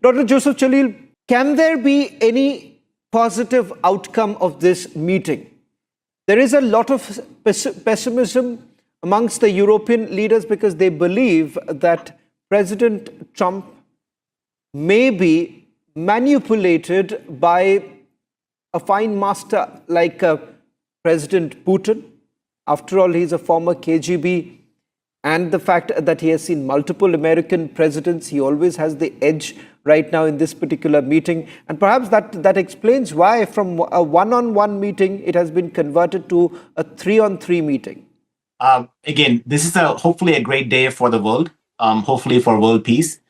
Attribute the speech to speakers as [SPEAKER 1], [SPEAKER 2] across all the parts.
[SPEAKER 1] Dr. Joseph Chalil, can there be any positive outcome of this meeting? There is a lot of pessimism amongst the European leaders because they believe that President Trump may be manipulated by a fine master like President Putin. After all, he's a former KGB, and the fact that he has seen multiple American presidents, he always has the edge right now in this particular meeting. And perhaps that explains why from a one-on-one meeting, it has been converted to a three-on-three meeting.
[SPEAKER 2] Again, this is hopefully a great day for the world, hopefully for world peace.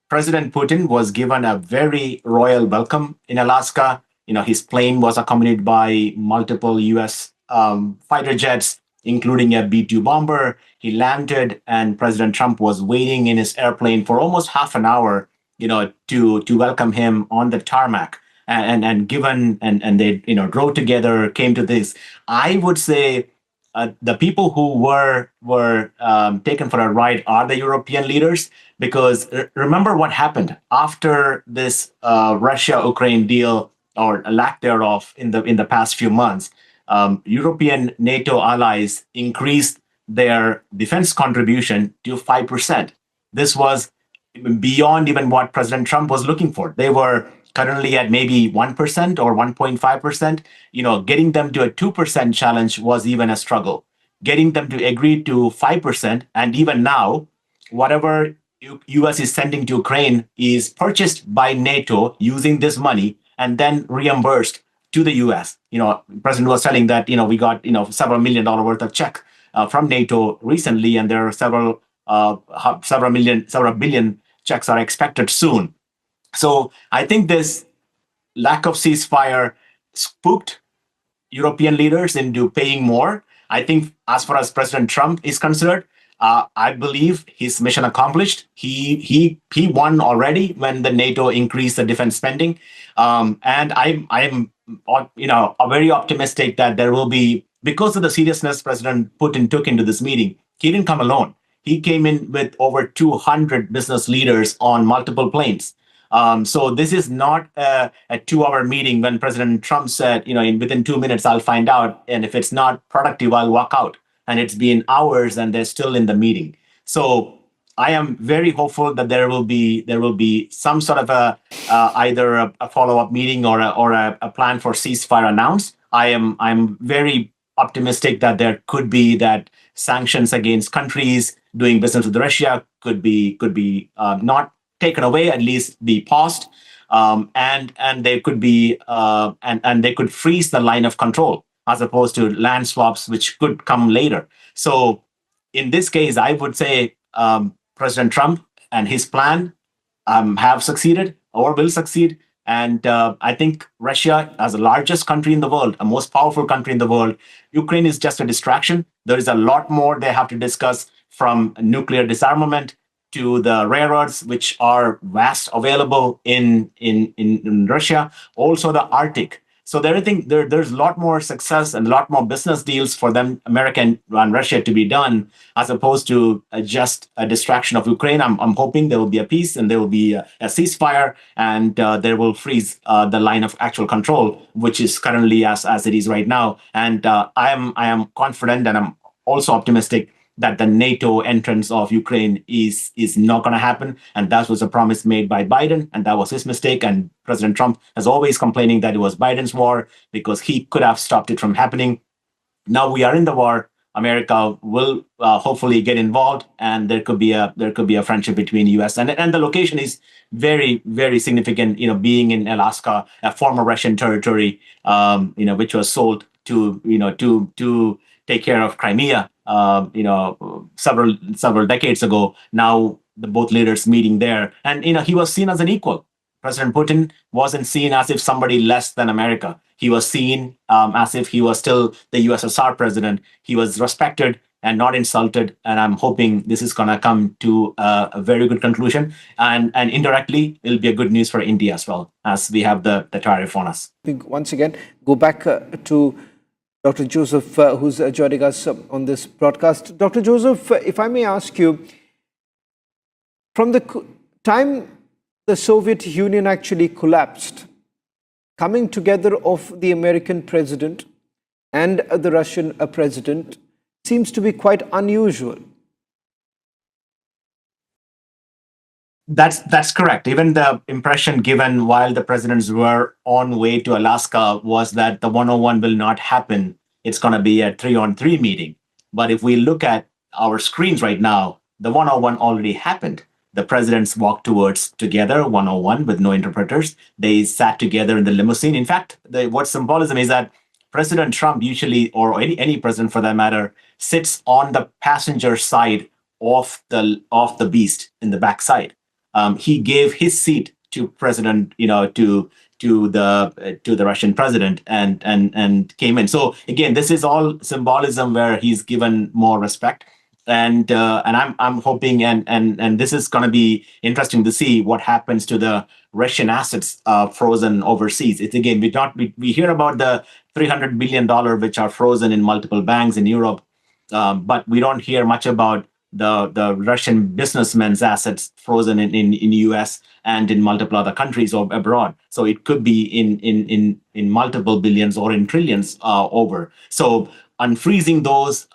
[SPEAKER 2] President Putin was given a very royal welcome in Alaska. His plane was accompanied by multiple U.S. Fighter jets, including a B-2 bomber. He landed, and President Trump was waiting in his airplane for almost half an hour, to welcome him on the tarmac. And they drove together, came to this. I would say the people who were taken for a ride are the European leaders, because remember what happened after this Russia-Ukraine deal, or lack thereof, in the past few months. European NATO allies increased their defense contribution to 5%. This was beyond even what President Trump was looking for. They were currently at maybe 1% or 1.5%. Getting them to a 2% challenge was even a struggle. Getting them to agree to 5%, and even now, whatever US is sending to Ukraine is purchased by NATO using this money and then reimbursed to the US. President was telling that, we got, several $1 million worth of check from NATO recently, and there are several billion checks are expected soon. So I think this lack of ceasefire spooked European leaders into paying more. I think as far as President Trump is concerned, I believe his mission accomplished. He won already when the NATO increased the defense spending, and I'm very optimistic that there will be, because of the seriousness President Putin took into this meeting. He didn't come alone. He came in with over 200 business leaders on multiple planes. So this is not a 2-hour meeting when President Trump said, within 2 minutes I'll find out, and if it's not productive, I'll walk out. And it's been hours, and they're still in the meeting. So I am very hopeful that there will be some sort of either a follow-up meeting or a plan for ceasefire announced. I'm very optimistic that there could be that sanctions against countries doing business with Russia could be not taken away, at least be paused, and they could be and they could freeze the line of control, as opposed to land swaps, which could come later. So in this case, I would say President Trump and his plan have succeeded or will succeed. And I think Russia, as the largest country in the world, a most powerful country in the world, Ukraine is just a distraction. There is a lot more they have to discuss, from nuclear disarmament to the rare earths, which are vast available in Russia, also the Arctic. So there's a lot more success and a lot more business deals for them, America and Russia, to be done, as opposed to just a distraction of Ukraine. I'm hoping there will be a peace, and there will be a ceasefire, and there will freeze the line of actual control, which is currently as it is right now. And I am confident, and I'm also optimistic that the NATO entrance of Ukraine is not going to happen. And that was a promise made by Biden, and that was his mistake. And President Trump is always complaining that it was Biden's war because he could have stopped it from happening. Now we are in the war. America will hopefully get involved, and there could be a friendship between U.S. and the location is very, very significant. Being in Alaska, a former Russian territory, which was sold to take care of Crimea, several decades ago. Now both leaders meeting there, and he was seen as an equal. President Putin wasn't seen as if somebody less than America. He was seen as if he was still the USSR president. He was respected and not insulted. And I'm hoping this is going to come to a very good conclusion. And indirectly, it'll be a good news for India as well, as we have the tariff on us.
[SPEAKER 1] I think once again, go back to Dr. Joseph, who's joining us on this broadcast. Dr. Joseph, if I may ask you, from the time the Soviet Union actually collapsed. Coming together of the American president and the Russian president seems to be quite unusual.
[SPEAKER 2] That's correct. Even the impression given while the presidents were on way to Alaska was that the 101 will not happen. It's going to be a 3-on-3 meeting. But if we look at our screens right now, the 101 already happened. The presidents walked towards together 101 with no interpreters. They sat together in the limousine. In fact, what symbolism is that President Trump usually, or any president for that matter, sits on the passenger side of the beast in the backside. He gave his seat to President, to the Russian president, and came in. So again, this is all symbolism where he's given more respect, and I'm hoping, and this is going to be interesting to see what happens to the Russian assets frozen overseas. It's again, we hear about the $300 billion which are frozen in multiple banks in Europe, but we don't hear much about the Russian businessmen's assets frozen in US and in multiple other countries or abroad. So it could be in multiple billions or in trillions over. So unfreezing those,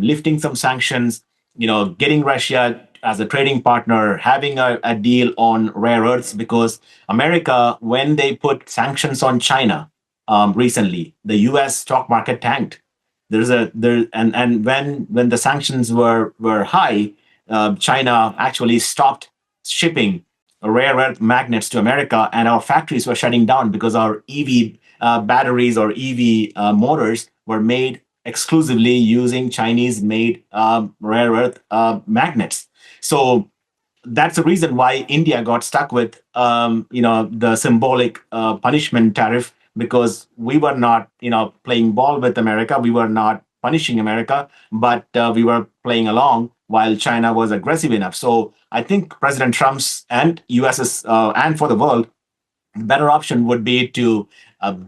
[SPEAKER 2] lifting some sanctions, getting Russia as a trading partner, having a deal on rare earths, because America, when they put sanctions on China recently, the US stock market tanked. And when the sanctions were high, China actually stopped shipping rare earth magnets to America, and our factories were shutting down because our EV batteries or EV motors were made exclusively using Chinese-made rare earth magnets. So that's the reason why India got stuck with the symbolic punishment tariff, because we were not playing ball with America. We were not punishing America, but we were playing along while China was aggressive enough. So I think President Trump's and US's and for the world, the better option would be to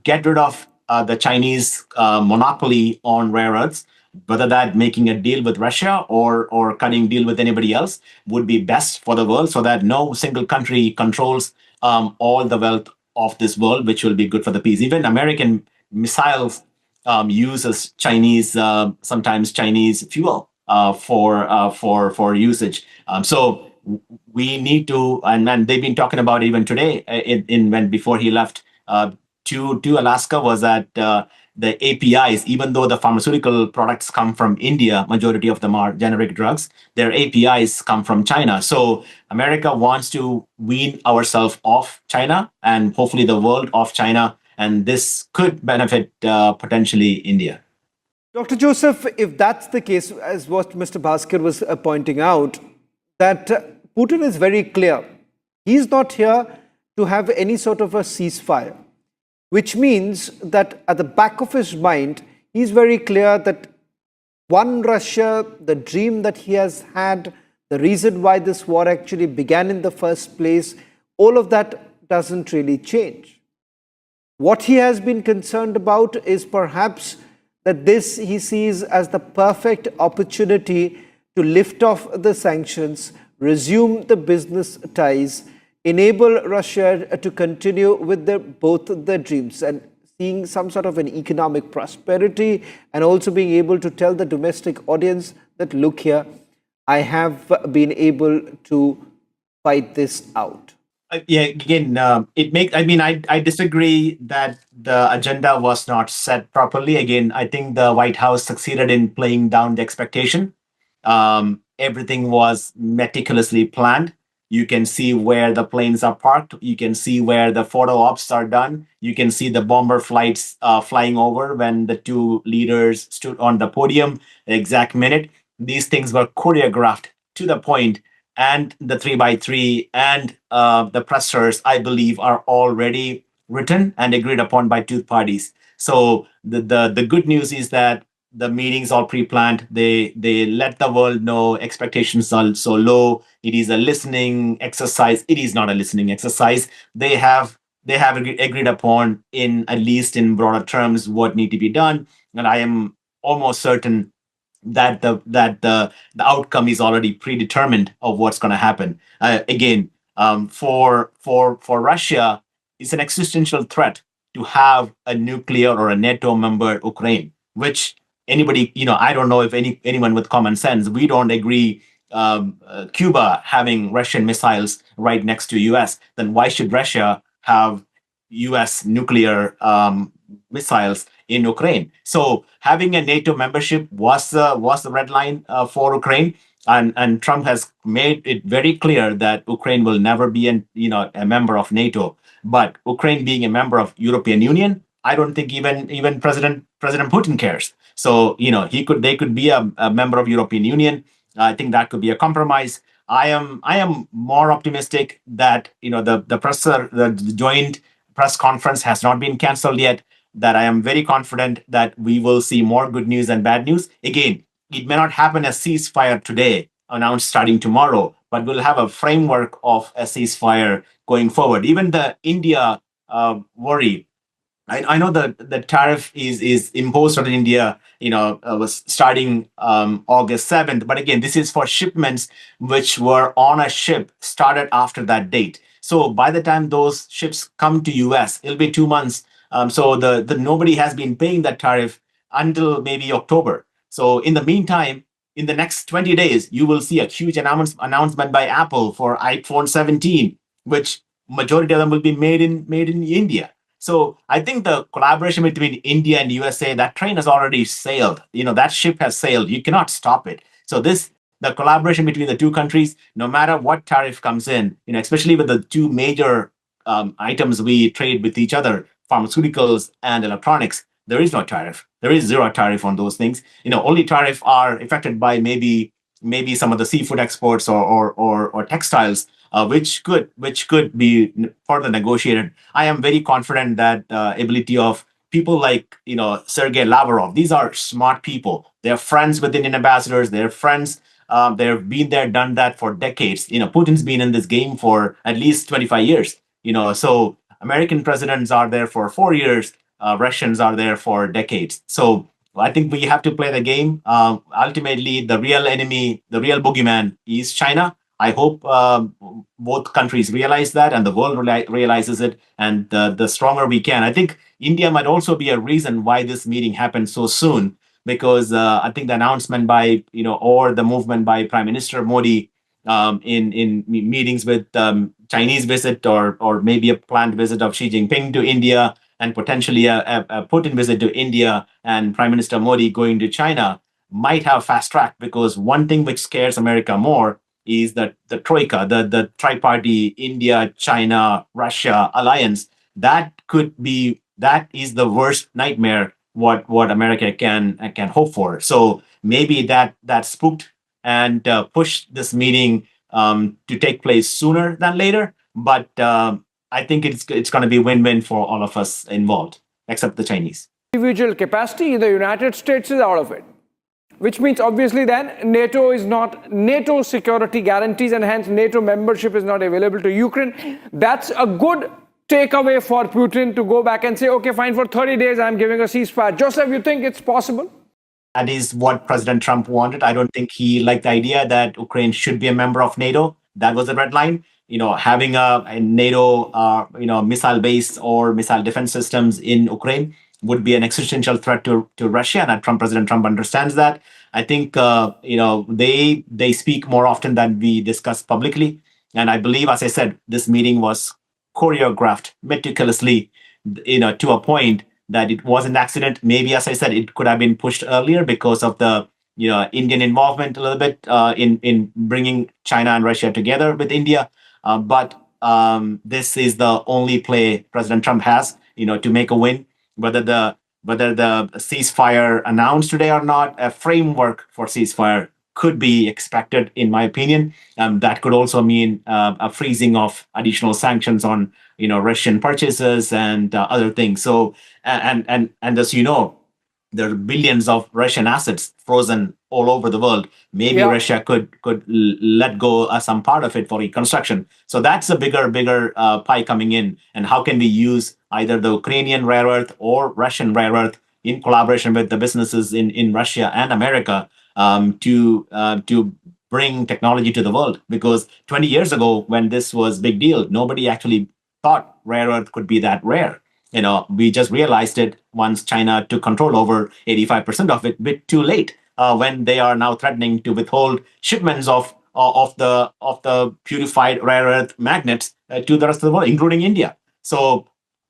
[SPEAKER 2] get rid of the Chinese monopoly on rare earths. Whether that making a deal with Russia or cutting deal with anybody else would be best for the world, so that no single country controls all the wealth of this world, which will be good for the peace. Even American missiles uses Chinese, sometimes Chinese fuel for usage. So we need to, and they've been talking about even today when before he left to Alaska, was that the APIs, even though the pharmaceutical products come from India, majority of them are generic drugs, their APIs come from China. So America wants to wean ourselves off China and hopefully the world off China. And this could benefit potentially India.
[SPEAKER 1] Dr. Joseph, if that's the case, as what Mr. Bhaskar was pointing out, that Putin is very clear. He's not here to have any sort of a ceasefire, which means that at the back of his mind, he's very clear that one Russia, the dream that he has had, the reason why this war actually began in the first place, all of that doesn't really change. What he has been concerned about is perhaps that this he sees as the perfect opportunity to lift off the sanctions, resume the business ties, enable Russia to continue with both their dreams and seeing some sort of an economic prosperity, and also being able to tell the domestic audience that, look here, I have been able to fight this out.
[SPEAKER 2] Yeah, again, I disagree that the agenda was not set properly. Again, I think the White House succeeded in playing down the expectation. Everything was meticulously planned. You can see where the planes are parked. You can see where the photo ops are done. You can see the bomber flights flying over when the two leaders stood on the podium, the exact minute. These things were choreographed to the point, and the 3x3 and the pressers, I believe, are already written and agreed upon by two parties. So the good news is that the meetings all pre-planned. They let the world know expectations are so low. It is a listening exercise. It is not a listening exercise. They have agreed upon, in at least in broader terms, what need to be done. And I am almost certain that the outcome is already predetermined of what's going to happen. Again, For Russia, it's an existential threat to have a nuclear or a NATO member Ukraine, which anybody, I don't know if anyone with common sense, we don't agree. Cuba having Russian missiles right next to U.S., then why should Russia have U.S. nuclear missiles in Ukraine? So having a NATO membership was the red line for Ukraine. And Trump has made it very clear that Ukraine will never be a member of NATO. But Ukraine being a member of European Union, I don't think even President Putin cares. So they could be a member of European Union. I think that could be a compromise. I am more optimistic that the joint press conference has not been canceled yet. That I am very confident that we will see more good news than bad news. Again, it may not happen a ceasefire today, announced starting tomorrow, but we'll have a framework of a ceasefire going forward. Even the India worry. I know the tariff is imposed on India, was starting August 7th. But again, this is for shipments which were on a ship started after that date. So by the time those ships come to US, it'll be 2 months. So the nobody has been paying that tariff until maybe October. So in the meantime, in the next 20 days, you will see a huge announcement by Apple for iPhone 17, which majority of them will be made in India. So I think the collaboration between India and USA, that train has already sailed. That ship has sailed. You cannot stop it. So the collaboration between the two countries, no matter what tariff comes in, especially with the two major items we trade with each other, pharmaceuticals and electronics, there is no tariff. There is zero tariff on those things. Only tariff are affected by maybe some of the seafood exports or textiles, which could be further negotiated. I am very confident that ability of people like Sergei Lavrov. These are smart people. They're friends with Indian ambassadors. They're friends. They've been there, done that for decades. Putin's been in this game for at least 25 years. So American presidents are there for 4 years. Russians are there for decades. So I think we have to play the game. Ultimately, the real enemy, the real boogeyman is China. I hope both countries realize that and the world realizes it. And the stronger we can. I think India might also be a reason why this meeting happened so soon, because I think the announcement by, or the movement by Prime Minister Modi in meetings with Chinese visit or maybe a planned visit of Xi Jinping to India and potentially a Putin visit to India and Prime Minister Modi going to China might have fast track, because one thing which scares America more is that the troika, the tri-party India, China, Russia alliance. That is the worst nightmare what America can hope for. So maybe that spooked and pushed this meeting to take place sooner than later. But I think it's going to be win-win for all of us involved, except the Chinese.
[SPEAKER 3] Individual capacity, the United States is out of it, which means obviously then NATO security guarantees, and hence NATO membership is not available to Ukraine. That's a good takeaway for Putin to go back and say, okay, fine, for 30 days I'm giving a ceasefire. Joseph, you think it's possible?
[SPEAKER 2] That is what President Trump wanted. I don't think he liked the idea that Ukraine should be a member of NATO. That was a red line. Having a NATO, missile base or missile defense systems in Ukraine would be an existential threat to Russia, and President Trump understands that. I think they speak more often than we discuss publicly, and I believe, as I said, this meeting was choreographed meticulously, to a point that it was an accident. Maybe, as I said, it could have been pushed earlier because of the Indian involvement a little bit in bringing China and Russia together with India. But this is the only play President Trump has, to make a win. Whether the ceasefire announced today or not, a framework for ceasefire could be expected, in my opinion. That could also mean a freezing of additional sanctions on Russian purchases and other things. So and as you know, there are billions of Russian assets frozen all over the world. Maybe Russia could let go some part of it for reconstruction. So that's a bigger pie coming in. And how can we use either the Ukrainian rare earth or Russian rare earth in collaboration with the businesses in Russia and America to bring technology to the world. Because 20 years ago, when this was big deal, nobody actually thought rare earth could be that rare. We just realized it once China took control over 85% of it, bit too late, when they are now threatening to withhold shipments of the purified rare earth magnets to the rest of the world, including India. So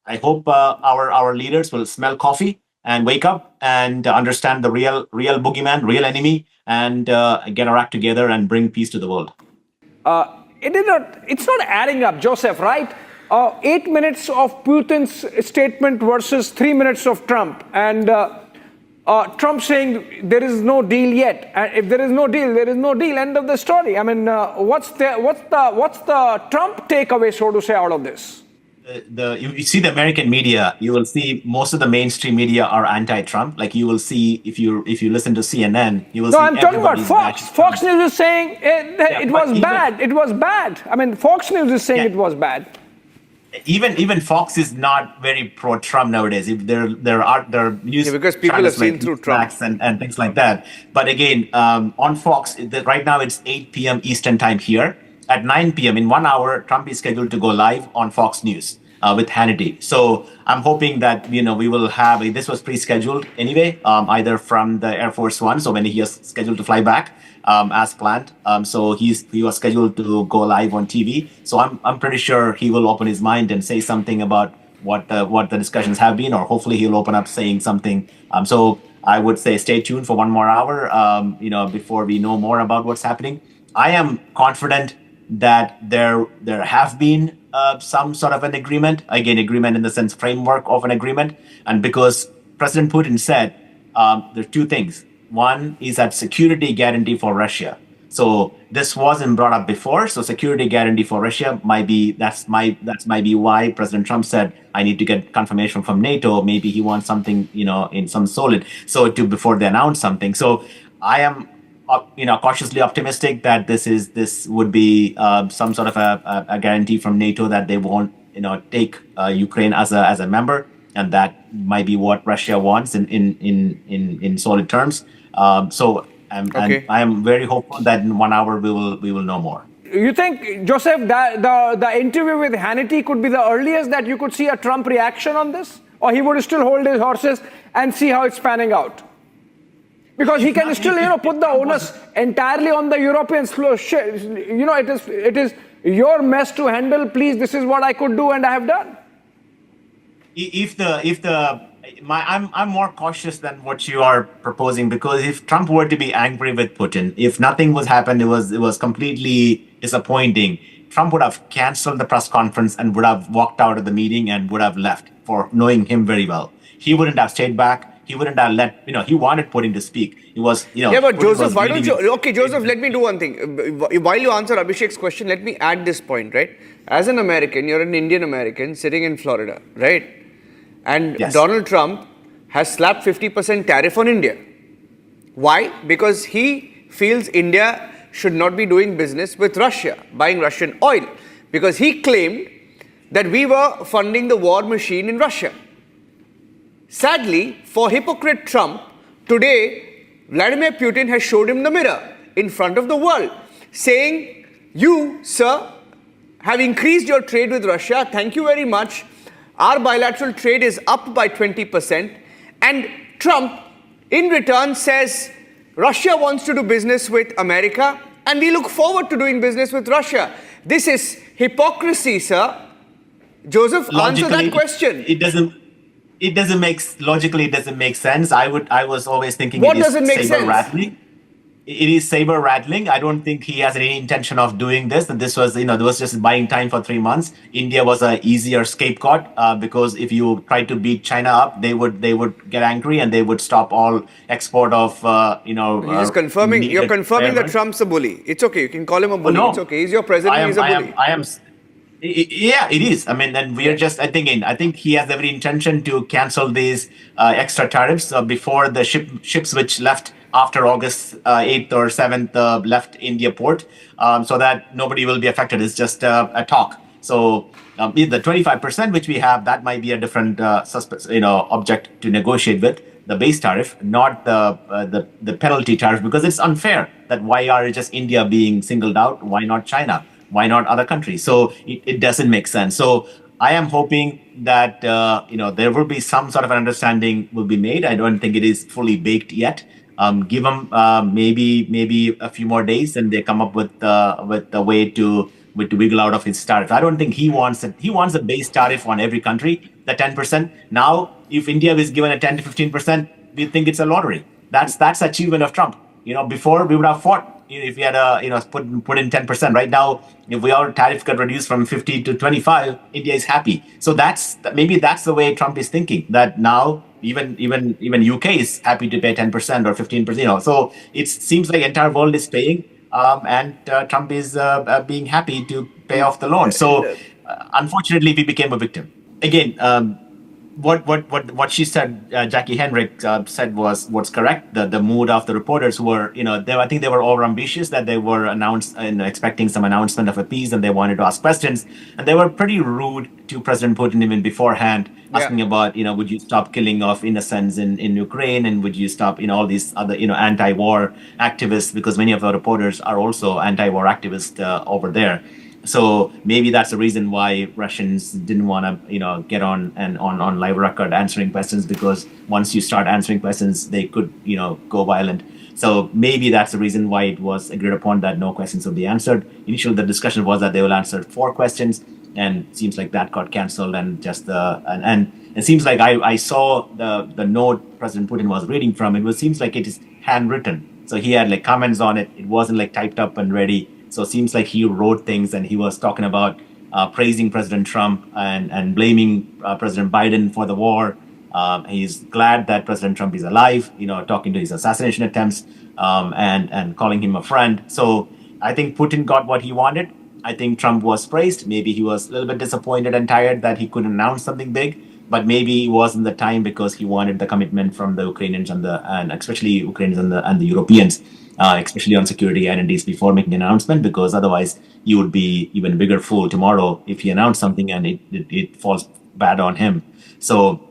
[SPEAKER 2] I hope our leaders will smell coffee and wake up and understand the real boogeyman, real enemy, and get our act together and bring peace to the world.
[SPEAKER 3] It's not adding up, Joseph, right? 8 minutes of Putin's statement versus 3 minutes of Trump, and Trump saying there is no deal yet. And if there is no deal, there is no deal. End of the story. I mean, what's the Trump takeaway, so to say, out of this?
[SPEAKER 2] You see the American media, you will see most of the mainstream media are anti-Trump. Like you will see if you listen to CNN, you will see.
[SPEAKER 3] No, I'm talking about Fox. Fox News is saying it was bad. It was bad. I mean, Fox News is saying it was bad.
[SPEAKER 2] Even Fox is not very pro-Trump nowadays. If there are news
[SPEAKER 4] because people have seen through Trump
[SPEAKER 2] and things like that. But again, on Fox, right now it's 8 p.m. Eastern time here. At 9 p.m. in 1 hour, Trump is scheduled to go live on Fox News with Hannity. So I'm hoping that we will have this was pre-scheduled anyway, either from the Air Force One. So when he is scheduled to fly back as planned, so he was scheduled to go live on TV. So I'm pretty sure he will open his mind and say something about what the discussions have been, or hopefully he'll open up saying something. So I would say stay tuned for 1 more hour, before we know more about what's happening. I am confident that there have been some sort of an agreement, again, agreement in the sense framework of an agreement. And because President Putin said there are two things. One is that security guarantee for Russia. So this wasn't brought up before. So security guarantee for Russia might be why President Trump said, I need to get confirmation from NATO. Maybe he wants something, in some solid. So before they announce something. So I am cautiously optimistic that this would be some sort of a guarantee from NATO that they won't, take Ukraine as a member, and that might be what Russia wants in solid terms. So I am very hopeful that in 1 hour we will know more.
[SPEAKER 3] You think, Joseph, that the interview with Hannity could be the earliest that you could see a Trump reaction on this, or he would still hold his horses and see how it's panning out? Because he can still, put the onus entirely on the Europeans. It is your mess to handle. Please, this is what I could do and I have done.
[SPEAKER 2] I'm more cautious than what you are proposing, because if Trump were to be angry with Putin, if nothing was happened, it was completely disappointing, Trump would have canceled the press conference and would have walked out of the meeting and would have left, for knowing him very well. He wouldn't have stayed back. He wouldn't have he wanted Putin to speak. It was,
[SPEAKER 4] Yeah, but Joseph, why don't you... Okay, Joseph, let me do one thing. While you answer Abhishek's question, let me add this point, right? As an American, you're an Indian American sitting in Florida, right? And yes. Donald Trump has slapped 50% tariff on India. Why? Because he feels India should not be doing business with Russia, buying Russian oil. Because he claimed that we were funding the war machine in Russia. Sadly, for hypocrite Trump, today, Vladimir Putin has showed him the mirror in front of the world, saying, you, sir, have increased your trade with Russia. Thank you very much. Our bilateral trade is up by 20%. And Trump, in return, says, Russia wants to do business with America, and we look forward to doing business with Russia. This is hypocrisy, sir. Joseph, answer that question.
[SPEAKER 2] It doesn't make sense. I was always thinking
[SPEAKER 4] what doesn't make sense?
[SPEAKER 2] Rattling. It is saber rattling. I don't think he has any intention of doing this. And this was, just buying time for 3 months. India was an easier scapegoat because if you tried to beat China up, they would get angry and they would stop all export of,
[SPEAKER 4] You're confirming that Trump's a bully. It's okay. You can call him a bully. No. It's okay. He's your president. He's a bully.
[SPEAKER 2] Yeah, it is. I mean, and we are just, I think he has every intention to cancel these extra tariffs before the ships which left after August 8th or 7th left India port, so that nobody will be affected. It's just a talk. So the 25% which we have, that might be a different object to negotiate with. the base tariff, not the penalty tariff, because it's unfair that why are just India being singled out? Why not China? Why not other countries? So it doesn't make sense. So I am hoping that there will be some sort of an understanding will be made. I don't think it is fully baked yet. Give them maybe a few more days, and they come up with a way to wiggle out of his tariff. I don't think he wants it. He wants a base tariff on every country, the 10%. Now, if India is given a 10 to 15%, we think it's a lottery. That's achievement of Trump. Before we would have fought if we had put in 10%. Right now, if our tariff got reduced from 50 to 25, India is happy. So maybe that's the way Trump is thinking. That now even UK is happy to pay 10% or 15%. So it seems like entire world is paying, and Trump is being happy to pay off the loan. So unfortunately, we became a victim. Again, what she said, Jackie Henrik said was what's correct. The mood of the reporters who were, I think they were all ambitious, that they were expecting some announcement of a peace, and they wanted to ask questions, and they were pretty rude to President Putin even beforehand, asking about, would you stop killing of innocents in Ukraine, and would you stop, all these other, anti-war activists, because many of the reporters are also anti-war activists over there. So maybe that's the reason why Russians didn't want to, get on live record answering questions, because once you start answering questions, they could, go violent. So maybe that's the reason why it was agreed upon that no questions will be answered. Initially, the discussion was that they will answer 4 questions, and it seems like that got cancelled. And and it seems like I saw the note President Putin was reading from. Seems like it is handwritten. So he had comments on it. It wasn't typed up and ready. So it seems like he wrote things, and he was talking about praising President Trump and blaming President Biden for the war. He's glad that President Trump is alive, talking to his assassination attempts, and calling him a friend. So I think Putin got what he wanted. I think Trump was praised. Maybe he was a little bit disappointed and tired that he couldn't announce something big, but maybe it wasn't the time, because he wanted the commitment from the Ukrainians and especially Ukrainians and the Europeans. Especially on security identities, before making an announcement, because otherwise you would be even a bigger fool tomorrow if he announced something and it falls bad on him. So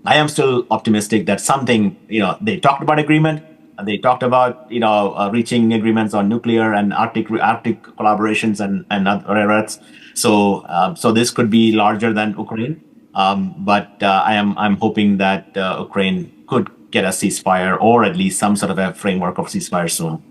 [SPEAKER 2] I am still optimistic that something, they talked about agreement, they talked about, reaching agreements on nuclear and Arctic collaborations and rare earths. So this could be larger than Ukraine, but I'm hoping that Ukraine could get a ceasefire, or at least some sort of a framework of ceasefire soon.